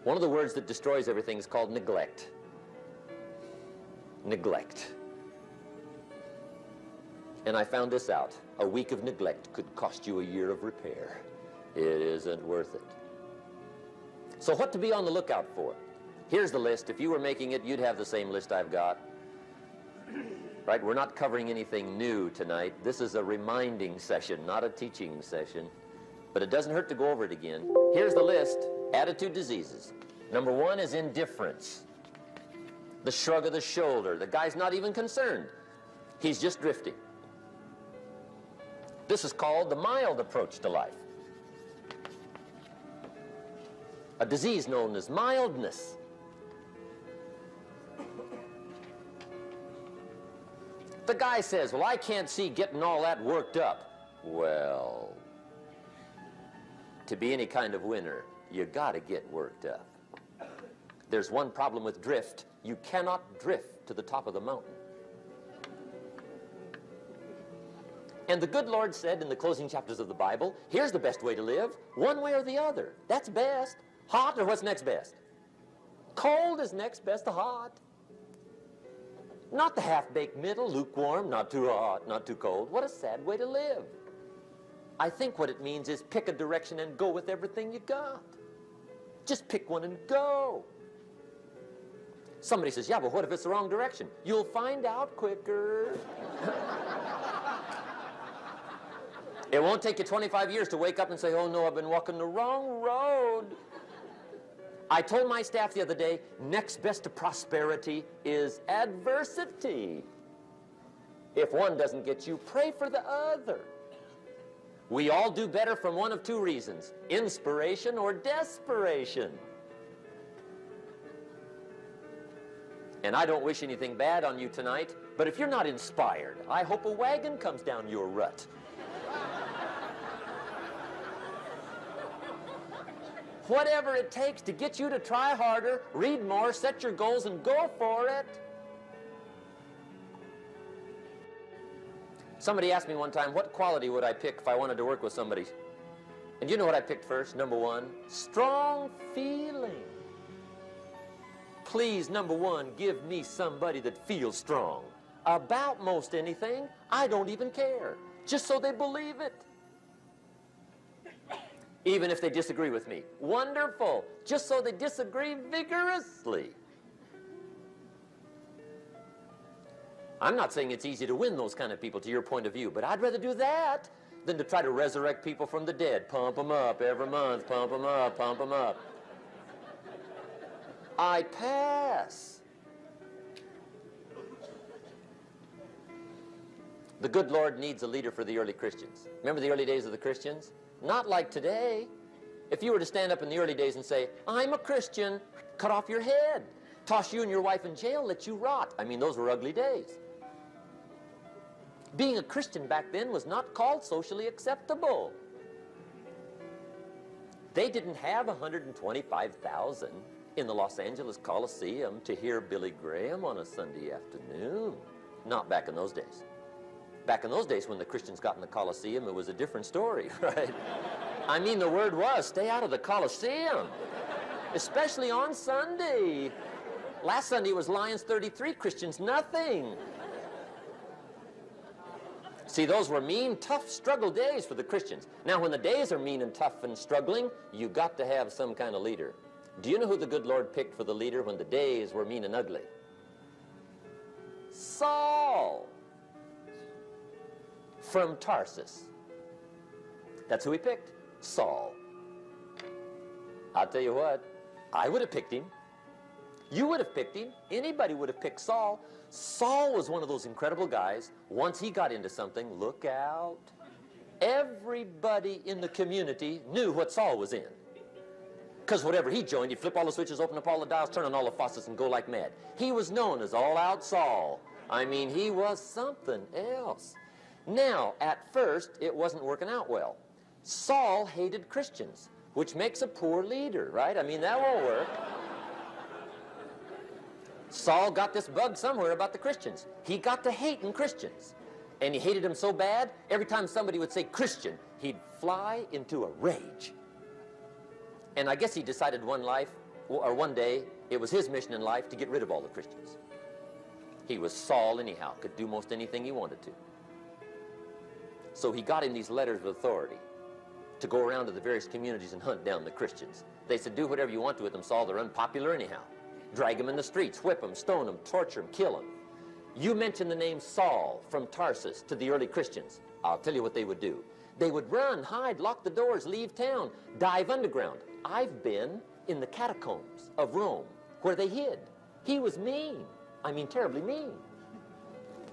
One of the words that destroys everything is called neglect. Neglect. And I found this out. A week of neglect could cost you a year of repair. It isn't worth it. So what to be on the lookout for? Here's the list. If you were making it, you'd have the same list I've got. Right? We're not covering anything new tonight. This is a reminding session, not a teaching session. But it doesn't hurt to go over it again. Here's the list. Attitude diseases. Number 1 is indifference. The shrug of the shoulder. The guy's not even concerned. He's just drifting. This is called the mild approach to life. A disease known as mildness. The guy says, well, I can't see getting all that worked up. Well, to be any kind of winner, you got to get worked up. There's one problem with drift. You cannot drift to the top of the mountain. And the good Lord said in the closing chapters of the Bible, here's the best way to live, one way or the other. That's best. Hot or what's next best? Cold is next best to hot. Not the half-baked middle, lukewarm, not too hot, not too cold. What a sad way to live. I think what it means is pick a direction and go with everything you got. Just pick one and go. Somebody says, yeah, but what if it's the wrong direction? You'll find out quicker. It won't take you 25 years to wake up and say, oh no, I've been walking the wrong road. I told my staff the other day, next best to prosperity is adversity. If one doesn't get you, pray for the other. We all do better from one of 2 reasons, inspiration or desperation. And I don't wish anything bad on you tonight, but if you're not inspired, I hope a wagon comes down your rut. Whatever it takes to get you to try harder, read more, set your goals, and go for it. Somebody asked me one time, what quality would I pick if I wanted to work with somebody? And you know what I picked first? Number 1, strong feeling. Please, number 1, give me somebody that feels strong. About most anything, I don't even care. Just so they believe it. Even if they disagree with me. Wonderful. Just so they disagree vigorously. I'm not saying it's easy to win those kind of people to your point of view, but I'd rather do that than to try to resurrect people from the dead. Pump them up every month, pump them up, pump them up. I pass. The good Lord needs a leader for the early Christians. Remember the early days of the Christians? Not like today. If you were to stand up in the early days and say, I'm a Christian, cut off your head, toss you and your wife in jail, let you rot. I mean, those were ugly days. Being a Christian back then was not called socially acceptable. They didn't have 125,000 in the Los Angeles Coliseum to hear Billy Graham on a Sunday afternoon. Not back in those days. Back in those days when the Christians got in the Coliseum, it was a different story, right? I mean, the word was, stay out of the Coliseum, especially on Sunday. Last Sunday was Lions 33, Christians nothing. See, those were mean, tough struggle days for the Christians. Now, when the days are mean and tough and struggling, you got to have some kind of leader. Do you know who the good Lord picked for the leader when the days were mean and ugly? Saul. From Tarsus. That's who he picked, Saul. I'll tell you what, I would have picked him. You would have picked him. Anybody would have picked Saul. Saul was one of those incredible guys. Once he got into something, look out. Everybody in the community knew what Saul was in. Because whatever he joined, he'd flip all the switches, open up all the dials, turn on all the faucets, and go like mad. He was known as All-Out Saul. I mean, he was something else. Now, at first, it wasn't working out well. Saul hated Christians, which makes a poor leader, right? I mean, that won't work. Saul got this bug somewhere about the Christians. He got to hating Christians. And he hated them so bad, every time somebody would say Christian, he'd fly into a rage. And I guess he decided one one day, it was his mission in life to get rid of all the Christians. He was Saul anyhow, could do most anything he wanted to. So he got him these letters of authority to go around to the various communities and hunt down the Christians. They said, do whatever you want to with them, Saul. They're unpopular anyhow. Drag them in the streets, whip them, stone them, torture them, kill them. You mention the name Saul from Tarsus to the early Christians, I'll tell you what they would do. They would run, hide, lock the doors, leave town, dive underground. I've been in the catacombs of Rome where they hid. He was mean. I mean, terribly mean.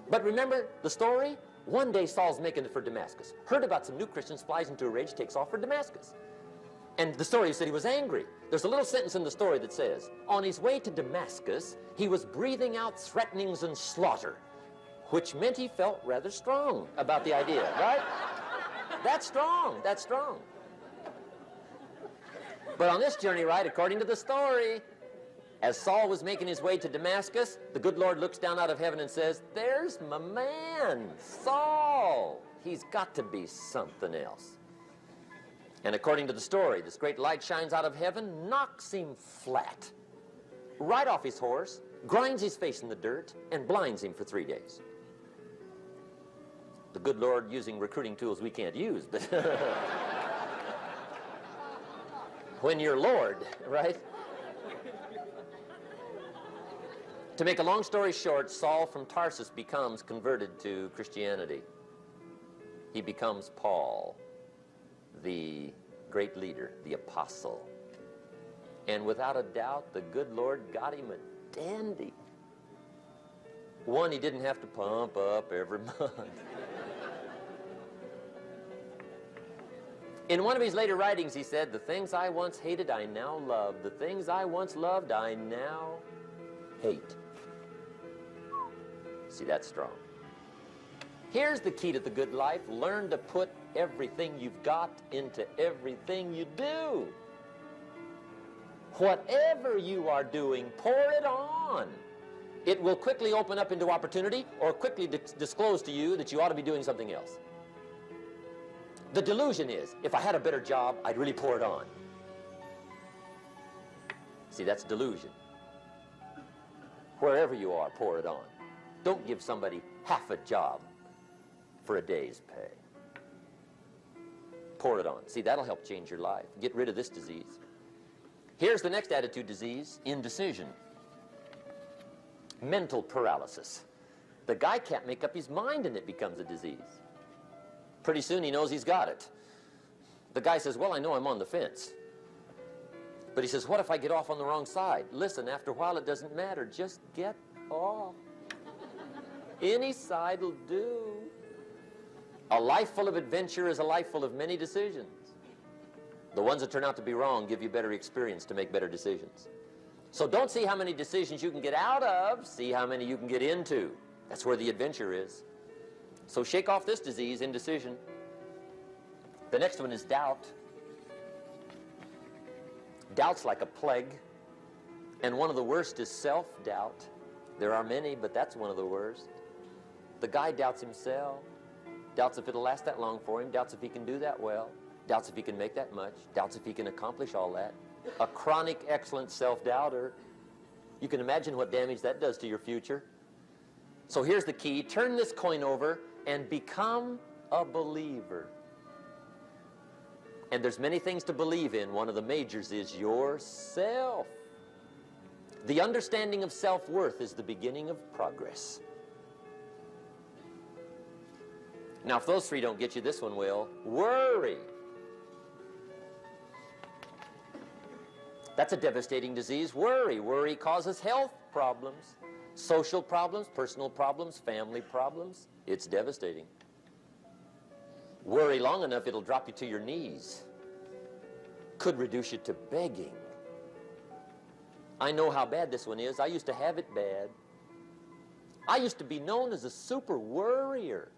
But remember the story? One day Saul's making it for Damascus. Heard about some new Christians, flies into a rage, takes off for Damascus. And the story said he was angry. There's a little sentence in the story that says, on his way to Damascus, he was breathing out threatenings and slaughter, which meant he felt rather strong about the idea, right? That's strong, that's strong. But on this journey, right, according to the story, as Saul was making his way to Damascus, the good Lord looks down out of heaven and says, there's my man, Saul. He's got to be something else. And according to the story, this great light shines out of heaven, knocks him flat, right off his horse, grinds his face in the dirt, and blinds him for 3 days. The good Lord using recruiting tools we can't use, but when you're Lord, right? To make a long story short, Saul from Tarsus becomes converted to Christianity. He becomes Paul, the great leader, the apostle. And without a doubt, the good Lord got him a dandy. One he didn't have to pump up every month. In one of his later writings, he said, the things I once hated, I now love. The things I once loved, I now hate. See, that's strong. Here's the key to the good life. Learn to put everything you've got into everything you do. Whatever you are doing, pour it on. It will quickly open up into opportunity or quickly disclose to you that you ought to be doing something else. The delusion is, if I had a better job, I'd really pour it on. See, that's delusion. Wherever you are, pour it on. Don't give somebody half a job for a day's pay. Pour it on. See, that'll help change your life. Get rid of this disease. Here's the next attitude disease, indecision. Mental paralysis. The guy can't make up his mind and it becomes a disease. Pretty soon he knows he's got it. The guy says, well, I know I'm on the fence. But he says, what if I get off on the wrong side? Listen, after a while it doesn't matter. Just get off. Any side will do. A life full of adventure is a life full of many decisions. The ones that turn out to be wrong give you better experience to make better decisions. So don't see how many decisions you can get out of, see how many you can get into. That's where the adventure is. So shake off this disease, indecision. The next one is doubt. Doubt's like a plague, and one of the worst is self-doubt. There are many, but that's one of the worst. The guy doubts himself, doubts if it'll last that long for him, doubts if he can do that well, doubts if he can make that much, doubts if he can accomplish all that. A chronic, excellent self-doubter. You can imagine what damage that does to your future. So here's the key. Turn this coin over and become a believer. And there's many things to believe in. One of the majors is yourself. The understanding of self-worth is the beginning of progress. Now, if those three don't get you, this one will. Worry. That's a devastating disease. Worry. Worry causes health problems, social problems, personal problems, family problems. It's devastating. Worry long enough, it'll drop you to your knees. Could reduce you to begging. I know how bad this one is. I used to have it bad. I used to be known as a super worrier.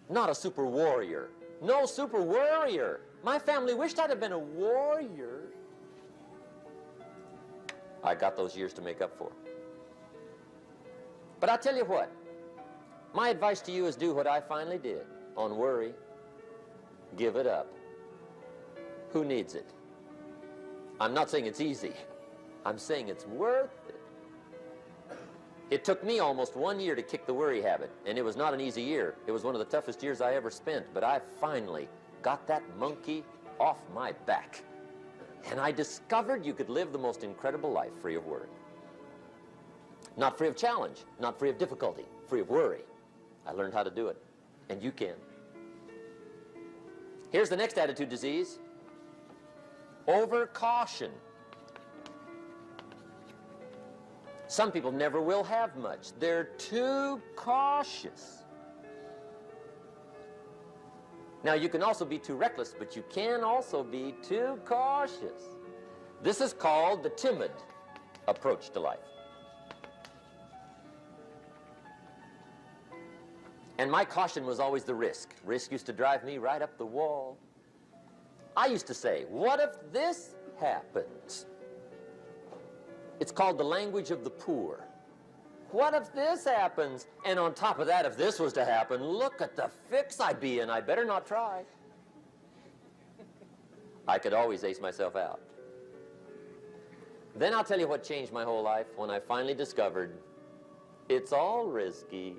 Not a super warrior. No, super worrier. My family wished I'd have been a warrior. I got those years to make up for. But I'll tell you what. My advice to you is do what I finally did on worry. Give it up. Who needs it? I'm not saying it's easy. I'm saying it's worth it. It took me almost 1 year to kick the worry habit, and it was not an easy year. It was one of the toughest years I ever spent, but I finally got that monkey off my back. And I discovered you could live the most incredible life free of worry. Not free of challenge, not free of difficulty, free of worry. I learned how to do it, and you can. Here's the next attitude disease: over-caution. Some people never will have much. They're too cautious. Now, you can also be too reckless, but you can also be too cautious. This is called the timid approach to life. And my caution was always the risk. Risk used to drive me right up the wall. I used to say, what if this happens? It's called the language of the poor. What if this happens? And on top of that, if this was to happen, look at the fix I'd be in. I better not try. I could always ace myself out. Then I'll tell you what changed my whole life when I finally discovered it's all risky.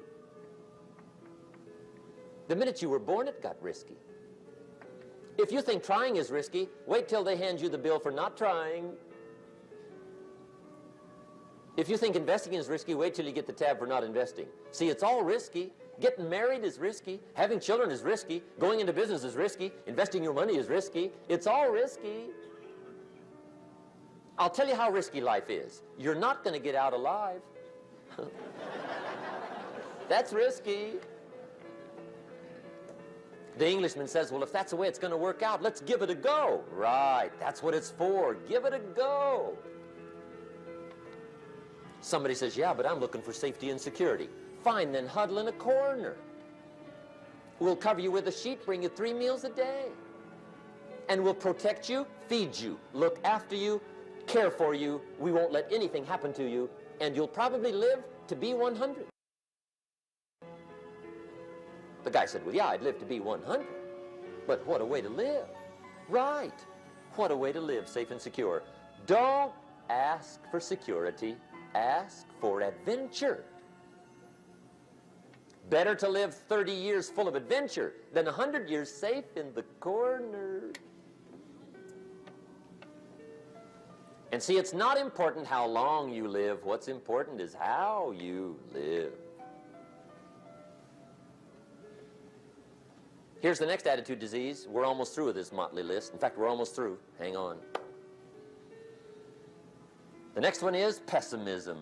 The minute you were born, it got risky. If you think trying is risky, wait till they hand you the bill for not trying. If you think investing is risky, wait till you get the tab for not investing. See, it's all risky. Getting married is risky. Having children is risky. Going into business is risky. Investing your money is risky. It's all risky. I'll tell you how risky life is. You're not going to get out alive. That's risky. The Englishman says, well, if that's the way it's going to work out, let's give it a go. Right, that's what it's for. Give it a go. Somebody says, yeah, but I'm looking for safety and security. Fine, then huddle in a corner. We'll cover you with a sheet, bring you 3 meals a day. And we'll protect you, feed you, look after you, care for you. We won't let anything happen to you, and you'll probably live to be 100. The guy said, well, yeah, I'd live to be 100. But what a way to live. Right. What a way to live, safe and secure. Don't ask for security. Ask for adventure. Better to live 30 years full of adventure than 100 years safe in the corner. And see, it's not important how long you live. What's important is how you live. Here's the next attitude disease. We're almost through with this motley list. In fact, we're almost through. Hang on. The next one is pessimism.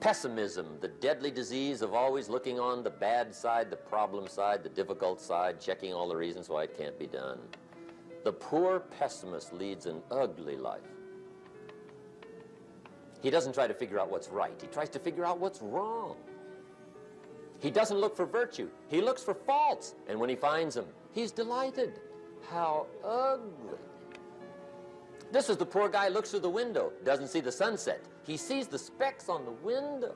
Pessimism, the deadly disease of always looking on the bad side, the problem side, the difficult side, checking all the reasons why it can't be done. The poor pessimist leads an ugly life. He doesn't try to figure out what's right. He tries to figure out what's wrong. He doesn't look for virtue. He looks for faults. And when he finds them, he's delighted. How ugly. This is the poor guy looks through the window, doesn't see the sunset. He sees the specks on the window.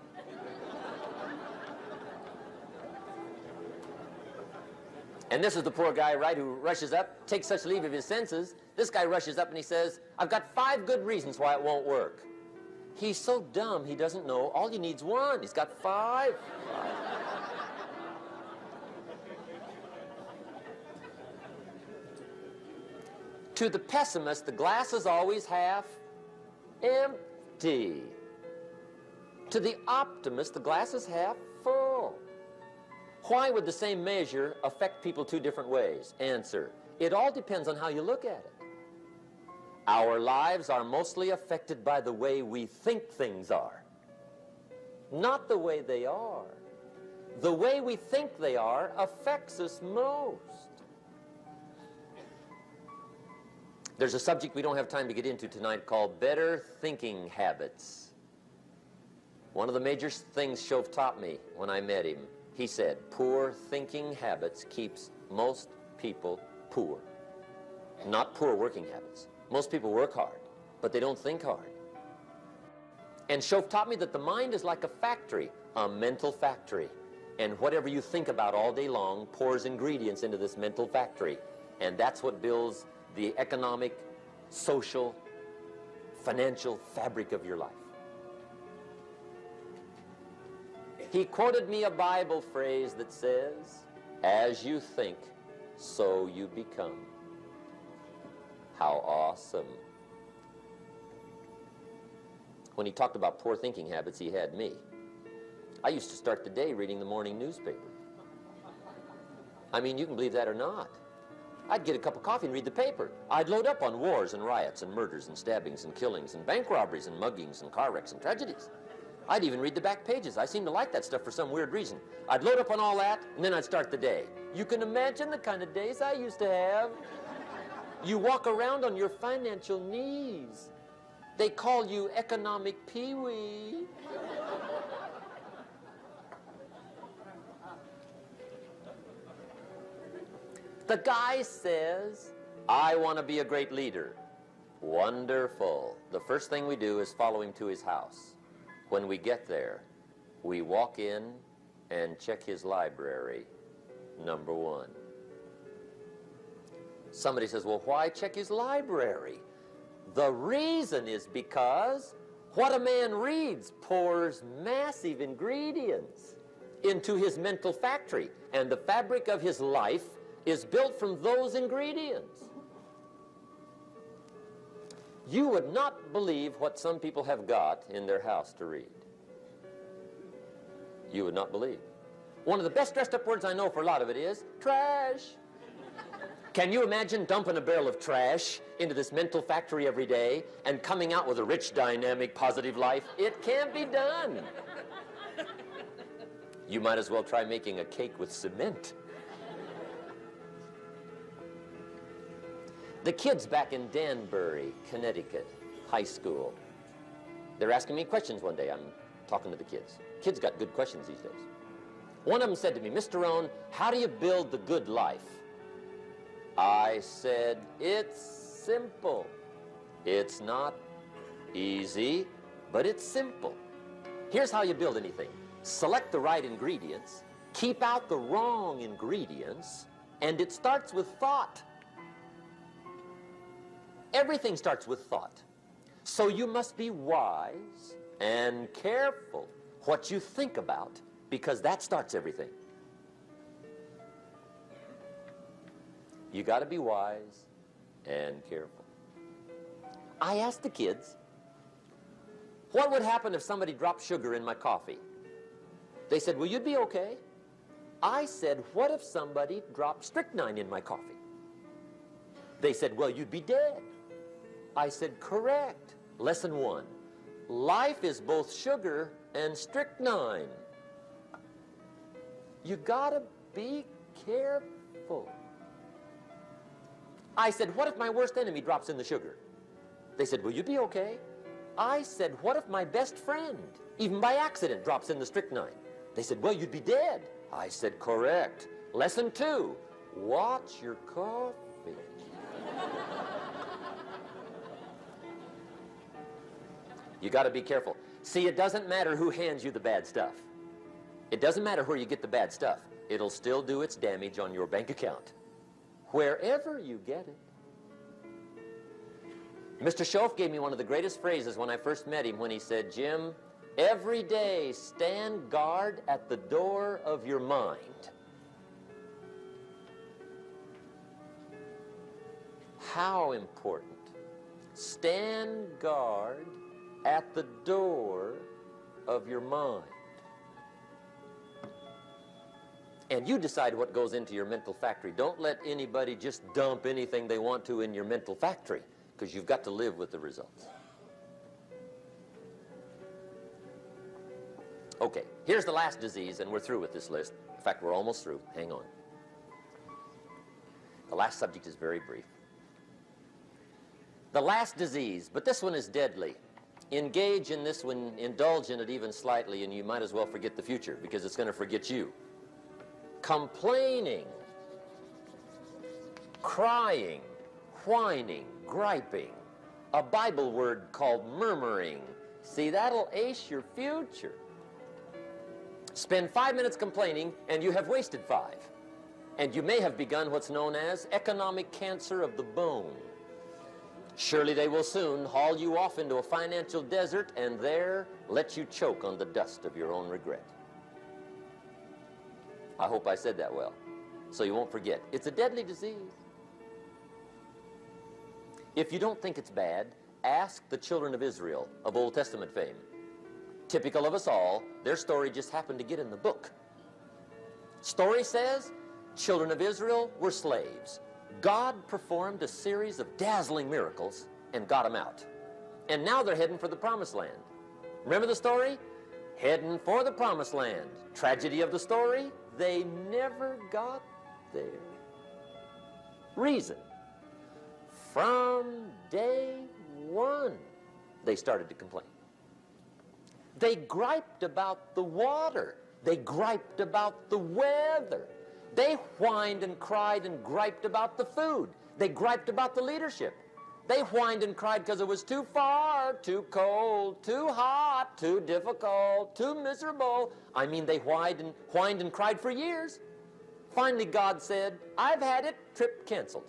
And this is the poor guy, right, who rushes up, takes such leave of his senses. This guy rushes up and he says, I've got 5 good reasons why it won't work. He's so dumb he doesn't know all you need's 1. He's got 5. To the pessimist, the glass is always half empty. To the optimist, the glass is half full. Why would the same measure affect people 2 different ways? Answer, it all depends on how you look at it. Our lives are mostly affected by the way we think things are, not the way they are. The way we think they are affects us most. There's a subject we don't have time to get into tonight called better thinking habits. One of the major things Shove taught me when I met him, he said, poor thinking habits keeps most people poor. Not poor working habits. Most people work hard, but they don't think hard. And Shove taught me that the mind is like a factory, a mental factory. And whatever you think about all day long pours ingredients into this mental factory. And that's what builds the economic, social, financial fabric of your life. He quoted me a Bible phrase that says, "As you think, so you become." How awesome. When he talked about poor thinking habits, he had me. I used to start the day reading the morning newspaper. I mean, you can believe that or not. I'd get a cup of coffee and read the paper. I'd load up on wars and riots and murders and stabbings and killings and bank robberies and muggings and car wrecks and tragedies. I'd even read the back pages. I seem to like that stuff for some weird reason. I'd load up on all that, and then I'd start the day. You can imagine the kind of days I used to have. You walk around on your financial knees. They call you economic peewee. The guy says, "I want to be a great leader." Wonderful. The first thing we do is follow him to his house. When we get there, we walk in and check his library, number one. Somebody says, "Well, why check his library?" The reason is because what a man reads pours massive ingredients into his mental factory, and the fabric of his life is built from those ingredients. You would not believe what some people have got in their house to read. You would not believe. One of the best dressed up words I know for a lot of it is trash. Can you imagine dumping a barrel of trash into this mental factory every day and coming out with a rich, dynamic, positive life? It can't be done. You might as well try making a cake with cement. The kids back in Danbury, Connecticut, high school, they're asking me questions one day. I'm talking to the kids. Kids got good questions these days. One of them said to me, "Mr. Rohn, how do you build the good life?" I said, "It's simple. It's not easy, but it's simple. Here's how you build anything. Select the right ingredients, keep out the wrong ingredients, and it starts with thought. Everything starts with thought. So you must be wise and careful what you think about, because that starts everything. You got to be wise and careful." I asked the kids, what would happen if somebody dropped sugar in my coffee? They said, "Well, you'd be okay." I said, "What if somebody dropped strychnine in my coffee?" They said, "Well, you'd be dead." I said, "Correct. Lesson one. Life is both sugar and strychnine. You gotta be careful." I said, "What if my worst enemy drops in the sugar?" They said, "Will you be okay?" I said, "What if my best friend, even by accident, drops in the strychnine?" They said, "Well, you'd be dead." I said, "Correct. Lesson two. Watch your coffee." You got to be careful. See, it doesn't matter who hands you the bad stuff. It doesn't matter where you get the bad stuff. It'll still do its damage on your bank account, wherever you get it. Mr. Schoaf gave me one of the greatest phrases when I first met him, when he said, "Jim, every day stand guard at the door of your mind." How important. Stand guard at the door of your mind. And you decide what goes into your mental factory. Don't let anybody just dump anything they want to in your mental factory, because you've got to live with the results. Okay, here's the last disease, and we're through with this list. In fact, we're almost through. Hang on. The last subject is very brief. The last disease, but this one is deadly. Engage in this one, indulge in it even slightly, and you might as well forget the future, because it's going to forget you. Complaining, crying, whining, griping, a Bible word called murmuring. See, that'll ace your future. Spend 5 minutes complaining, and you have wasted 5. And you may have begun what's known as economic cancer of the bone. Surely they will soon haul you off into a financial desert and there let you choke on the dust of your own regret. I hope I said that well, so you won't forget. It's a deadly disease. If you don't think it's bad, ask the children of Israel of Old Testament fame. Typical of us all, their story just happened to get in the book. Story says, children of Israel were slaves. God performed a series of dazzling miracles and got them out. And now they're heading for the promised land. Remember the story? Heading for the promised land. Tragedy of the story, they never got there. Reason. From day one, they started to complain. They griped about the water. They griped about the weather. They whined and cried and griped about the food. They griped about the leadership. They whined and cried because it was too far, too cold, too hot, too difficult, too miserable. I mean, they whined and cried for years. Finally, God said, I've had it, trip canceled.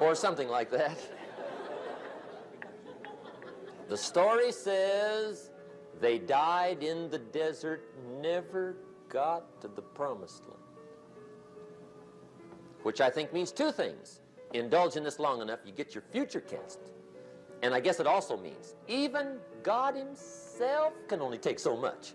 Or something like that. The story says they died in the desert, never got to the promised land. Which I think means two things. Indulge in this long enough, you get your future canceled. And I guess it also means even God himself can only take so much.